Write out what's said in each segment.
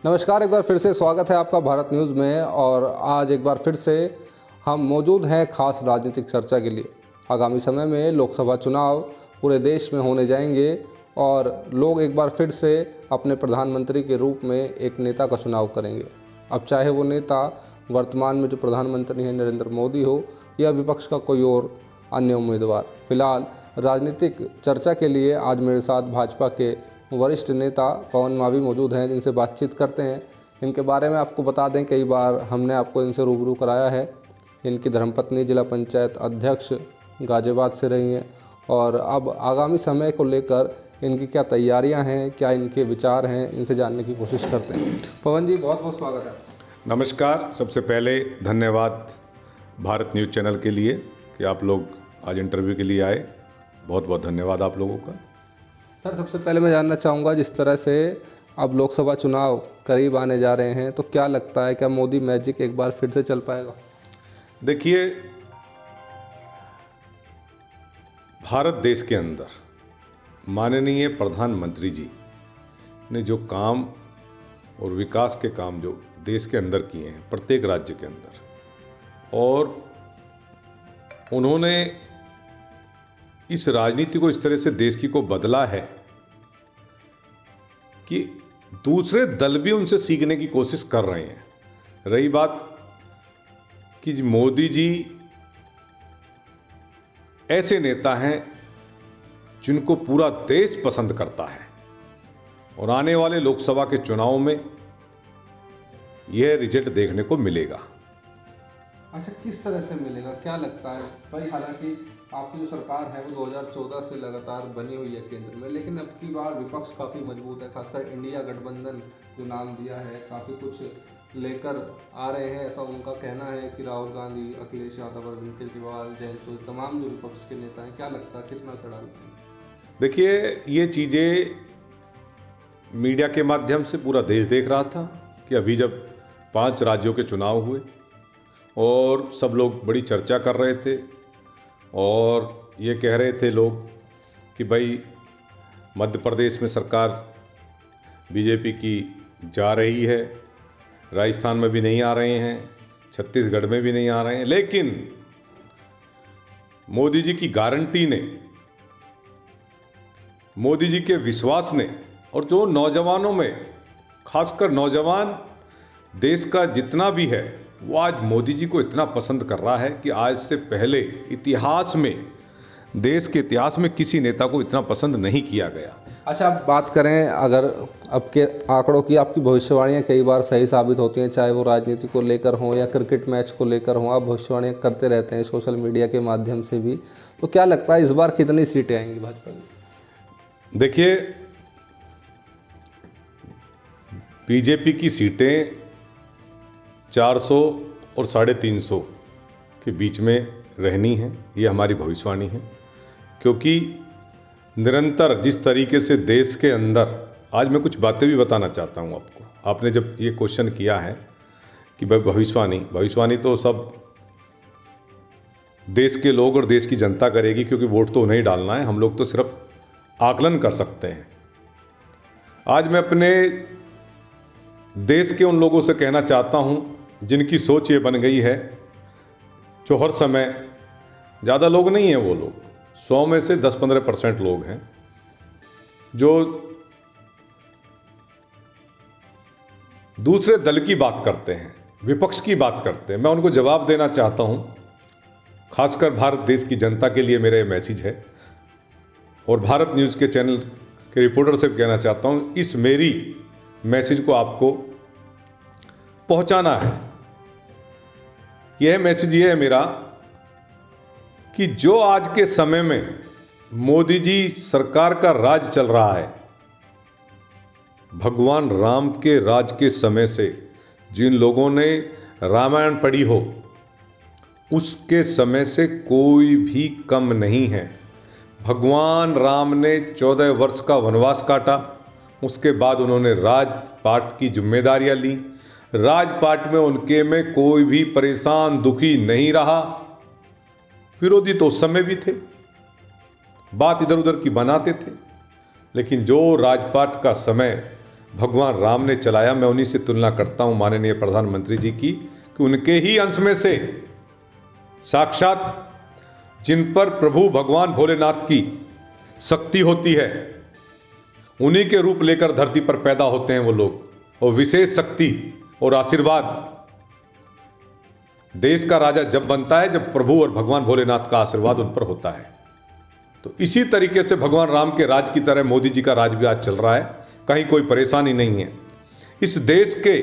नमस्कार, एक बार फिर से स्वागत है आपका भारत न्यूज़ में। और आज एक बार फिर से हम मौजूद हैं खास राजनीतिक चर्चा के लिए। आगामी समय में लोकसभा चुनाव पूरे देश में होने जाएंगे और लोग एक बार फिर से अपने प्रधानमंत्री के रूप में एक नेता का चुनाव करेंगे। अब चाहे वो नेता वर्तमान में जो प्रधानमंत्री हैं नरेंद्र मोदी हो या विपक्ष का कोई और अन्य उम्मीदवार। फिलहाल राजनीतिक चर्चा के लिए आज मेरे साथ भाजपा के वरिष्ठ नेता पवन मावी मौजूद हैं, जिनसे बातचीत करते हैं। इनके बारे में आपको बता दें, कई बार हमने आपको इनसे रूबरू कराया है। इनकी धर्मपत्नी जिला पंचायत अध्यक्ष गाजियाबाद से रही हैं और अब आगामी समय को लेकर इनकी क्या तैयारियां हैं, क्या इनके विचार हैं, इनसे जानने की कोशिश करते हैं। पवन जी, बहुत बहुत स्वागत है। नमस्कार। सबसे पहले धन्यवाद भारत न्यूज़ चैनल के लिए कि आप लोग आज इंटरव्यू के लिए आए। बहुत बहुत धन्यवाद आप लोगों का। सर, सबसे पहले मैं जानना चाहूँगा, जिस तरह से अब लोकसभा चुनाव करीब आने जा रहे हैं, तो क्या लगता है, क्या मोदी मैजिक एक बार फिर से चल पाएगा? देखिए, भारत देश के अंदर माननीय प्रधानमंत्री जी ने जो काम और विकास के काम जो देश के अंदर किए हैं, प्रत्येक राज्य के अंदर, और उन्होंने इस राजनीति को इस तरह से देश की को बदला है कि दूसरे दल भी उनसे सीखने की कोशिश कर रहे हैं। रही बात कि मोदी जी ऐसे नेता हैं जिनको पूरा देश पसंद करता है और आने वाले लोकसभा के चुनाव में यह रिजल्ट देखने को मिलेगा। अच्छा, किस तरह से मिलेगा, क्या लगता है भाई? हालांकि आपकी जो सरकार है वो 2014 से लगातार बनी हुई है केंद्र में, लेकिन अब की बार विपक्ष काफ़ी मजबूत है। खासकर इंडिया गठबंधन जो नाम दिया है, काफ़ी कुछ लेकर आ रहे हैं, ऐसा उनका कहना है कि राहुल गांधी, अखिलेश यादव, अरविंद केजरीवाल, जयंत चौधरी, तमाम जो विपक्ष के नेता हैं। क्या लगता है, कितना असर डालते हैं? देखिए, ये चीज़ें मीडिया के माध्यम से पूरा देश देख रहा था कि अभी जब 5 राज्यों के चुनाव हुए और सब लोग बड़ी चर्चा कर रहे थे और ये कह रहे थे लोग कि भाई मध्य प्रदेश में सरकार बीजेपी की जा रही है, राजस्थान में भी नहीं आ रहे हैं, छत्तीसगढ़ में भी नहीं आ रहे हैं। लेकिन मोदी जी की गारंटी ने, मोदी जी के विश्वास ने, और जो नौजवानों में, खासकर नौजवान देश का जितना भी है, वो आज मोदी जी को इतना पसंद कर रहा है कि आज से पहले इतिहास में, देश के इतिहास में किसी नेता को इतना पसंद नहीं किया गया। अच्छा, अब बात करें अगर अब के आंकड़ों की, आपकी भविष्यवाणियां कई बार सही साबित होती हैं, चाहे वो राजनीति को लेकर हो या क्रिकेट मैच को लेकर हो। आप भविष्यवाणियां करते रहते हैं सोशल मीडिया के माध्यम से भी। तो क्या लगता है, इस बार कितनी सीटें आएंगी भाजपा की? देखिए, बीजेपी की सीटें 400 और 350 के बीच में रहनी है, ये हमारी भविष्यवाणी है। क्योंकि निरंतर जिस तरीके से देश के अंदर, आज मैं कुछ बातें भी बताना चाहता हूँ आपको। आपने जब ये क्वेश्चन किया है कि भाई भविष्यवाणी तो सब देश के लोग और देश की जनता करेगी, क्योंकि वोट तो उन्हें डालना है, हम लोग तो सिर्फ आकलन कर सकते हैं। आज मैं अपने देश के उन लोगों से कहना चाहता हूं जिनकी सोच ये बन गई है, जो हर समय, ज़्यादा लोग नहीं हैं वो लोग, 100 में से 10-15% लोग हैं जो दूसरे दल की बात करते हैं, विपक्ष की बात करते हैं। मैं उनको जवाब देना चाहता हूं, खासकर भारत देश की जनता के लिए मेरा ये मैसेज है और भारत न्यूज़ के चैनल के रिपोर्टर से कहना चाहता हूं, इस मेरी मैसेज को आपको पहुंचाना है। यह मैसेज ये है मेरा कि जो आज के समय में मोदी जी सरकार का राज चल रहा है, भगवान राम के राज के समय से, जिन लोगों ने रामायण पढ़ी हो, उसके समय से कोई भी कम नहीं है। भगवान राम ने 14 वर्ष का वनवास काटा, उसके बाद उन्होंने राजपाट की जिम्मेदारियां ली। राजपाट में उनके में कोई भी परेशान दुखी नहीं रहा। विरोधी तो उस समय भी थे, बात इधर उधर की बनाते थे, लेकिन जो राजपाट का समय भगवान राम ने चलाया। मैं उन्हीं से तुलना करता हूं माननीय प्रधानमंत्री जी की, कि उनके ही अंश में से साक्षात जिन पर प्रभु भगवान भोलेनाथ की शक्ति होती है, उन्हीं के रूप लेकर धरती पर पैदा होते हैं वो लोग। और विशेष शक्ति और आशीर्वाद देश का राजा जब बनता है, जब प्रभु और भगवान भोलेनाथ का आशीर्वाद उन पर होता है। तो इसी तरीके से भगवान राम के राज की तरह मोदी जी का राज भी आज चल रहा है, कहीं कोई परेशानी नहीं है। इस देश के,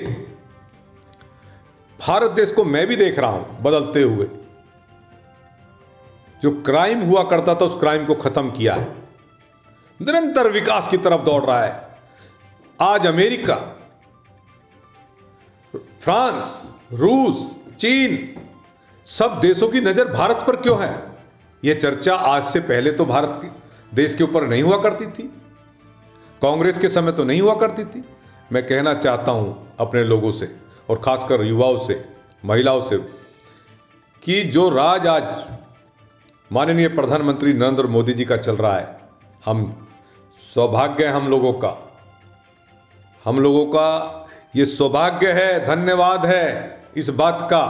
भारत देश को मैं भी देख रहा हूं बदलते हुए। जो क्राइम हुआ करता था, उस क्राइम को खत्म किया है, निरंतर विकास की तरफ दौड़ रहा है। आज अमेरिका, फ्रांस, रूस, चीन, सब देशों की नजर भारत पर क्यों है? यह चर्चा आज से पहले तो भारत के देश के ऊपर नहीं हुआ करती थी, कांग्रेस के समय तो नहीं हुआ करती थी। मैं कहना चाहता हूं अपने लोगों से और खासकर युवाओं से, महिलाओं से, कि जो राज आज माननीय प्रधानमंत्री नरेंद्र मोदी जी का चल रहा है, हम सौभाग्य है, हम लोगों का ये सौभाग्य है, धन्यवाद है इस बात का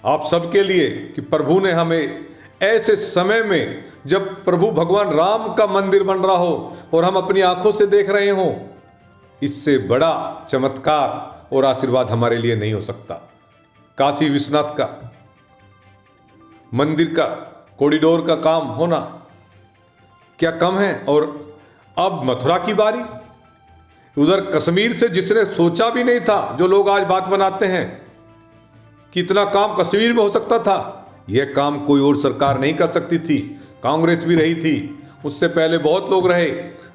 आप सबके लिए कि प्रभु ने हमें ऐसे समय में, जब प्रभु भगवान राम का मंदिर बन रहा हो और हम अपनी आंखों से देख रहे हो, इससे बड़ा चमत्कार और आशीर्वाद हमारे लिए नहीं हो सकता। काशी विश्वनाथ का मंदिर का कॉरिडोर का काम होना क्या कम है? और अब मथुरा की बारी, उधर कश्मीर से जिसने सोचा भी नहीं था, जो लोग आज बात बनाते हैं कि इतना काम कश्मीर में हो सकता था, यह काम कोई और सरकार नहीं कर सकती थी। कांग्रेस भी रही थी, उससे पहले बहुत लोग रहे,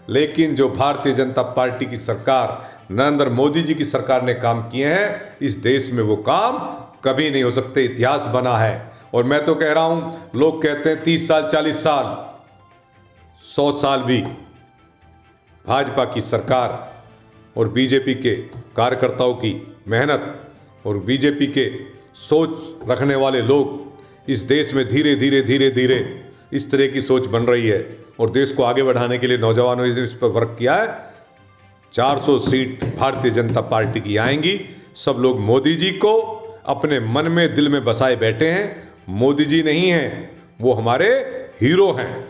लेकिन जो भारतीय जनता पार्टी की सरकार, नरेंद्र मोदी जी की सरकार ने काम किए हैं, इस देश में वो काम कभी नहीं हो सकते। इतिहास बना है। और मैं तो कह रहा हूं, लोग कहते हैं 30 साल, 40 साल, 100 साल भी भाजपा की सरकार और बीजेपी के कार्यकर्ताओं की मेहनत और बीजेपी के सोच रखने वाले लोग इस देश में धीरे धीरे इस तरह की सोच बन रही है। और देश को आगे बढ़ाने के लिए नौजवानों ने इस पर वर्क किया है। 400 सीट भारतीय जनता पार्टी की आएंगी। सब लोग मोदी जी को अपने मन में, दिल में बसाए बैठे हैं। मोदी जी नहीं हैं, वो हमारे हीरो हैं।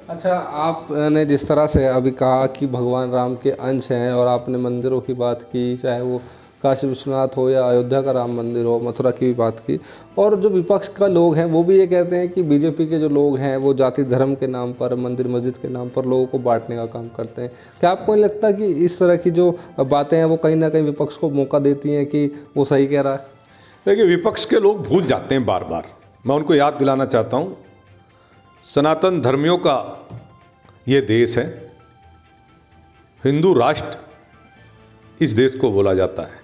अच्छा, आपने जिस तरह से अभी कहा कि भगवान राम के अंश हैं, और आपने मंदिरों की बात की, चाहे वो काशी विश्वनाथ हो या अयोध्या का राम मंदिर हो, मथुरा की भी बात की, और जो विपक्ष का लोग हैं वो भी ये कहते हैं कि बीजेपी के जो लोग हैं वो जाति धर्म के नाम पर, मंदिर मस्जिद के नाम पर लोगों को बांटने का काम करते हैं। क्या आपको नहीं लगता कि इस तरह की जो बातें हैं वो कहीं ना कहीं विपक्ष को मौका देती हैं कि वो सही कह रहा है? देखिए, विपक्ष के लोग भूल जाते हैं बार बार। मैं उनको याद दिलाना चाहता हूँ, सनातन धर्मियों का ये देश है, हिंदू राष्ट्र इस देश को बोला जाता है।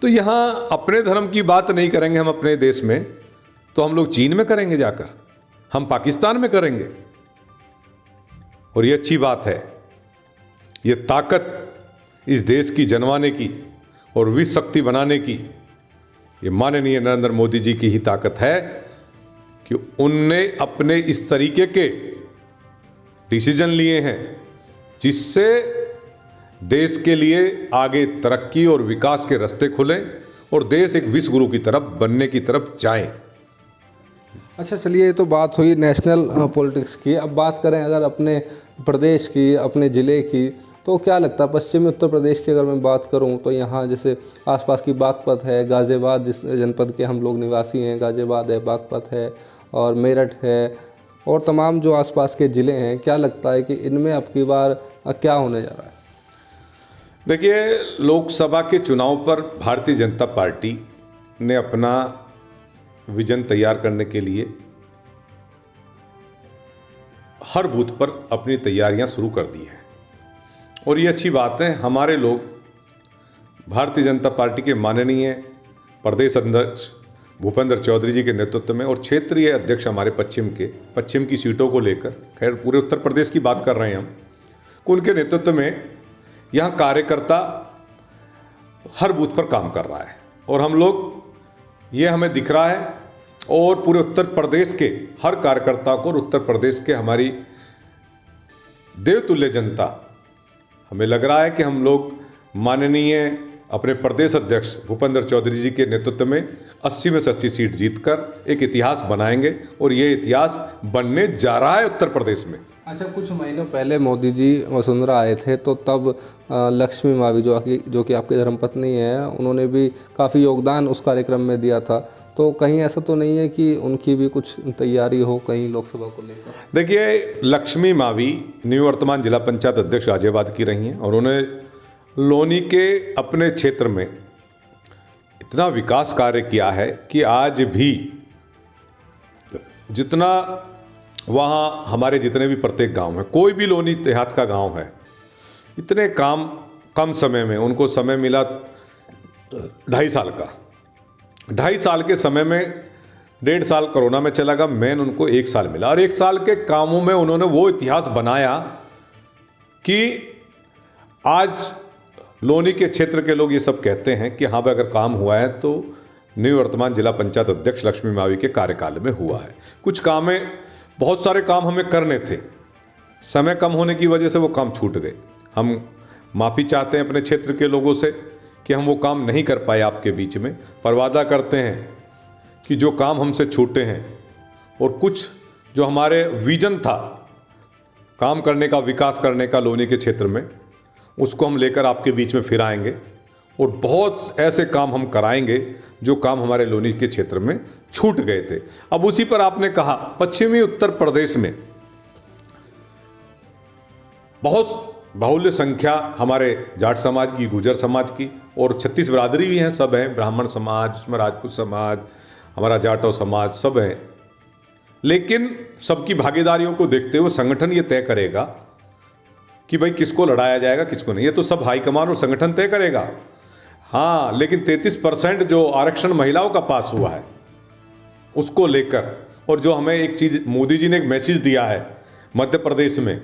तो यहाँ अपने धर्म की बात नहीं करेंगे हम अपने देश में, तो हम लोग चीन में करेंगे जाकर, हम पाकिस्तान में करेंगे। और ये अच्छी बात है। ये ताकत इस देश की जनवाने की और विश्व शक्ति बनाने की ये माननीय नरेंद्र मोदी जी की ही ताकत है कि उनने अपने इस तरीके के डिसीजन लिए हैं जिससे देश के लिए आगे तरक्की और विकास के रास्ते खुलें और देश एक विश्व गुरु की तरफ बनने की तरफ जाएं। अच्छा, चलिए, ये तो बात हुई नेशनल पॉलिटिक्स की। अब बात करें अगर अपने प्रदेश की, अपने ज़िले की, तो क्या लगता है पश्चिमी उत्तर प्रदेश की अगर मैं बात करूं तो यहाँ जैसे आसपास की बागपत है, गाज़ियाबाद जिस जनपद के हम लोग निवासी हैं, गाज़ियाबाद है, बागपत है और मेरठ है, और तमाम जो आसपास के ज़िले हैं, क्या लगता है कि इनमें अब की बार क्या होने जा रहा है? देखिए, लोकसभा के चुनाव पर भारतीय जनता पार्टी ने अपना विजन तैयार करने के लिए हर बूथ पर अपनी तैयारियां शुरू कर दी हैं। और ये अच्छी बात है। हमारे लोग भारतीय जनता पार्टी के माननीय प्रदेश अध्यक्ष भूपेंद्र चौधरी जी के नेतृत्व में और क्षेत्रीय अध्यक्ष हमारे पश्चिम की सीटों को लेकर, खैर पूरे उत्तर प्रदेश की बात कर रहे हैं हम, उनके नेतृत्व में यहाँ कार्यकर्ता हर बूथ पर काम कर रहा है। और हम लोग, ये हमें दिख रहा है, और पूरे उत्तर प्रदेश के हर कार्यकर्ता को और उत्तर प्रदेश के हमारी देवतुल्य जनता हमें लग रहा है कि हम लोग माननीय अपने प्रदेश अध्यक्ष भूपेंद्र चौधरी जी के नेतृत्व में 80 में से 80 सीट जीतकर एक इतिहास बनाएंगे और ये इतिहास बनने जा रहा है उत्तर प्रदेश में। अच्छा, कुछ महीनों पहले मोदी जी वसुंधरा आए थे तो तब लक्ष्मी मावी जो कि आपकी धर्मपत्नी है, उन्होंने भी काफ़ी योगदान उस कार्यक्रम में दिया था। तो कहीं ऐसा तो नहीं है कि उनकी भी कुछ तैयारी हो कहीं लोकसभा को लेकर? देखिए, लक्ष्मी मावी निवर्तमान जिला पंचायत अध्यक्ष गाजियाबाद की रही हैं और उन्होंने लोनी के अपने क्षेत्र में इतना विकास कार्य किया है कि आज भी जितना वहाँ हमारे जितने भी प्रत्येक गांव हैं, कोई भी लोनी देहात का गांव है, इतने काम कम समय में उनको समय मिला 2.5 साल का। 2.5 साल के समय में 1.5 साल कोरोना में चला गया, मेन उनको 1 साल मिला और 1 साल के कामों में उन्होंने वो इतिहास बनाया कि आज लोनी के क्षेत्र के लोग ये सब कहते हैं कि हाँ भाई, अगर काम हुआ है तो निवर्तमान जिला पंचायत अध्यक्ष लक्ष्मी मावी के कार्यकाल में हुआ है। कुछ काम है, बहुत सारे काम हमें करने थे, समय कम होने की वजह से वो काम छूट गए। हम माफ़ी चाहते हैं अपने क्षेत्र के लोगों से कि हम वो काम नहीं कर पाए आपके बीच में, पर वादा करते हैं कि जो काम हमसे छूटे हैं और कुछ जो हमारे विजन था काम करने का, विकास करने का लोनी के क्षेत्र में, उसको हम लेकर आपके बीच में फिर आएंगे और बहुत ऐसे काम हम कराएंगे जो काम हमारे लोनी के क्षेत्र में छूट गए थे। अब उसी पर आपने कहा, पश्चिमी उत्तर प्रदेश में बहुत बाहुल्य संख्या हमारे जाट समाज की, गुर्जर समाज की और 36 बिरादरी भी हैं, सब हैं, ब्राह्मण समाज, उसमें राजपूत समाज, हमारा जाटो समाज, सब हैं। लेकिन सबकी भागीदारियों को देखते हुए संगठन ये तय करेगा कि भाई किसको लड़ाया जाएगा, किसको नहीं। ये तो सब हाईकमान और संगठन तय करेगा। हाँ, लेकिन 33% जो आरक्षण महिलाओं का पास हुआ है उसको लेकर, और जो हमें एक चीज़ मोदी जी ने एक मैसेज दिया है मध्य प्रदेश में,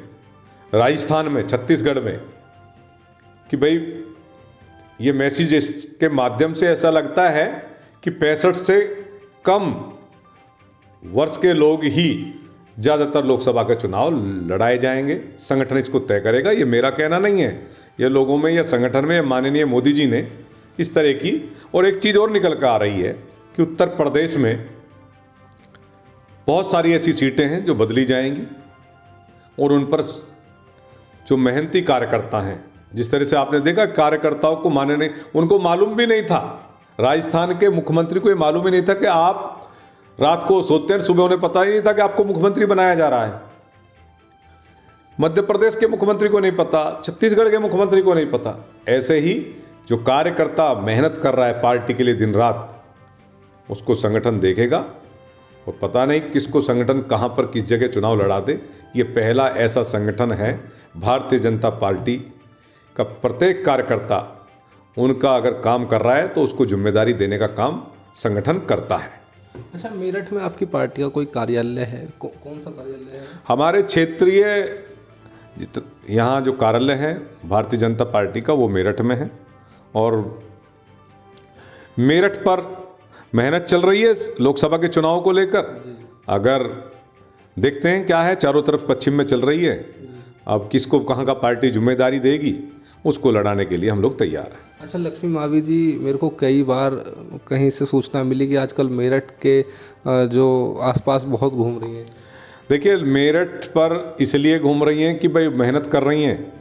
राजस्थान में, छत्तीसगढ़ में, कि भाई ये मैसेज इसके माध्यम से ऐसा लगता है कि 65 से कम वर्ष के लोग ही ज़्यादातर लोकसभा के चुनाव लड़ाए जाएंगे। संगठन इसको तय करेगा, ये मेरा कहना नहीं है, ये लोगों में या संगठन में माननीय मोदी जी ने इस तरह की। और एक चीज़ और निकल कर आ रही है कि उत्तर प्रदेश में बहुत सारी ऐसी सीटें हैं जो बदली जाएंगी और उन पर जो मेहनती कार्यकर्ता हैं, जिस तरह से आपने देखा कार्यकर्ताओं को मानने, उनको मालूम भी नहीं था, राजस्थान के मुख्यमंत्री को ये मालूम ही नहीं था कि आप रात को सोते हैं, सुबह उन्हें पता ही नहीं था कि आपको मुख्यमंत्री बनाया जा रहा है। मध्य प्रदेश के मुख्यमंत्री को नहीं पता, छत्तीसगढ़ के मुख्यमंत्री को नहीं पता। ऐसे ही जो कार्यकर्ता मेहनत कर रहा है पार्टी के लिए दिन रात, उसको संगठन देखेगा और पता नहीं किसको संगठन कहां पर किस जगह चुनाव लड़ा दे। ये पहला ऐसा संगठन है भारतीय जनता पार्टी का, प्रत्येक कार्यकर्ता उनका अगर काम कर रहा है तो उसको जिम्मेदारी देने का काम संगठन करता है। अच्छा, मेरठ में आपकी पार्टी का कोई कार्यालय है? कौन सा कार्यालय है? हमारे क्षेत्रीय यहाँ जो कार्यालय है भारतीय जनता पार्टी का, वो मेरठ में है और मेरठ पर मेहनत चल रही है लोकसभा के चुनाव को लेकर। अगर देखते हैं क्या है, चारों तरफ पश्चिम में चल रही है, अब किसको कहाँ का पार्टी जिम्मेदारी देगी, उसको लड़ाने के लिए हम लोग तैयार हैं। अच्छा, लक्ष्मी मावी जी, मेरे को कई बार कहीं से सूचना मिली कि आजकल मेरठ के जो आसपास बहुत घूम रही हैं। देखिए, मेरठ पर इसलिए घूम रही हैं कि भाई मेहनत कर रही हैं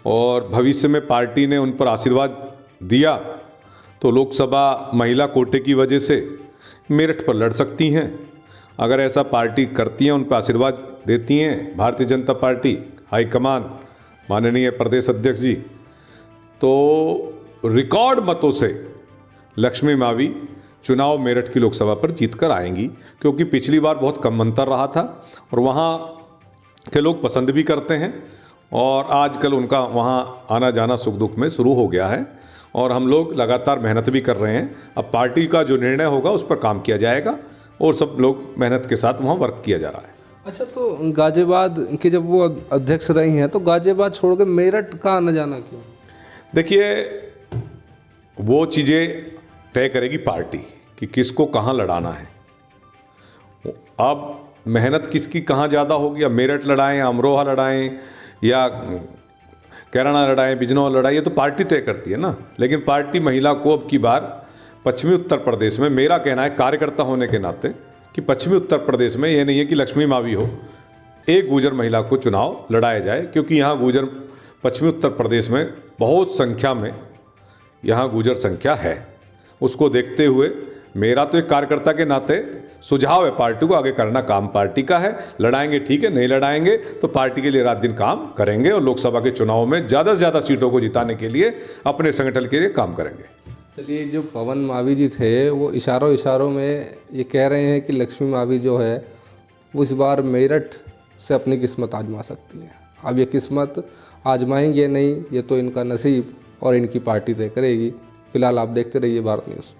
और भविष्य में पार्टी ने उन पर आशीर्वाद दिया तो लोकसभा महिला कोटे की वजह से मेरठ पर लड़ सकती हैं। अगर ऐसा पार्टी करती हैं, उन पर आशीर्वाद देती हैं भारतीय जनता पार्टी हाईकमान, माननीय प्रदेश अध्यक्ष जी, तो रिकॉर्ड मतों से लक्ष्मी मावी चुनाव मेरठ की लोकसभा पर जीत कर आएंगी, क्योंकि पिछली बार बहुत कम अंतर रहा था और वहाँ के लोग पसंद भी करते हैं और आजकल उनका वहाँ आना जाना सुख दुख में शुरू हो गया है और हम लोग लगातार मेहनत भी कर रहे हैं। अब पार्टी का जो निर्णय होगा उस पर काम किया जाएगा और सब लोग मेहनत के साथ वहाँ वर्क किया जा रहा है। अच्छा, तो गाजियाबाद की जब वो अध्यक्ष रही हैं तो गाजियाबाद छोड़ के मेरठ का आना जाना क्यों? देखिए, वो चीज़ें तय करेगी पार्टी कि किसको कहाँ लड़ाना है। अब मेहनत किसकी कहाँ ज़्यादा होगी, अब मेरठ लड़ाएं, अमरोहा लड़ाएं या कैराना लड़ाएं, बिजनौर लड़ाएं, ये तो पार्टी तय करती है ना। लेकिन पार्टी महिला को अब की बार पश्चिमी उत्तर प्रदेश में, मेरा कहना है कार्यकर्ता होने के नाते कि पश्चिमी उत्तर प्रदेश में ये नहीं है कि लक्ष्मी मावी हो, एक गुर्जर महिला को चुनाव लड़ाया जाए, क्योंकि यहाँ गुर्जर पश्चिमी उत्तर प्रदेश में बहुत संख्या में यहाँ गुर्जर संख्या है। उसको देखते हुए मेरा तो एक कार्यकर्ता के नाते सुझाव है पार्टी को, आगे करना काम पार्टी का है। लड़ाएंगे ठीक है, नहीं लड़ाएंगे तो पार्टी के लिए रात दिन काम करेंगे और लोकसभा के चुनाव में ज़्यादा से ज़्यादा सीटों को जिताने के लिए अपने संगठन के लिए काम करेंगे। चलिए, जो पवन मावी जी थे वो इशारों में ये कह रहे हैं कि लक्ष्मी मावी जो है वो इस बार मेरठ से अपनी किस्मत आजमा सकती हैं। अब ये किस्मत आजमाएंगे या नहीं, ये तो इनका नसीब और इनकी पार्टी तय करेगी। फिलहाल आप देखते रहिए भारत न्यूज़।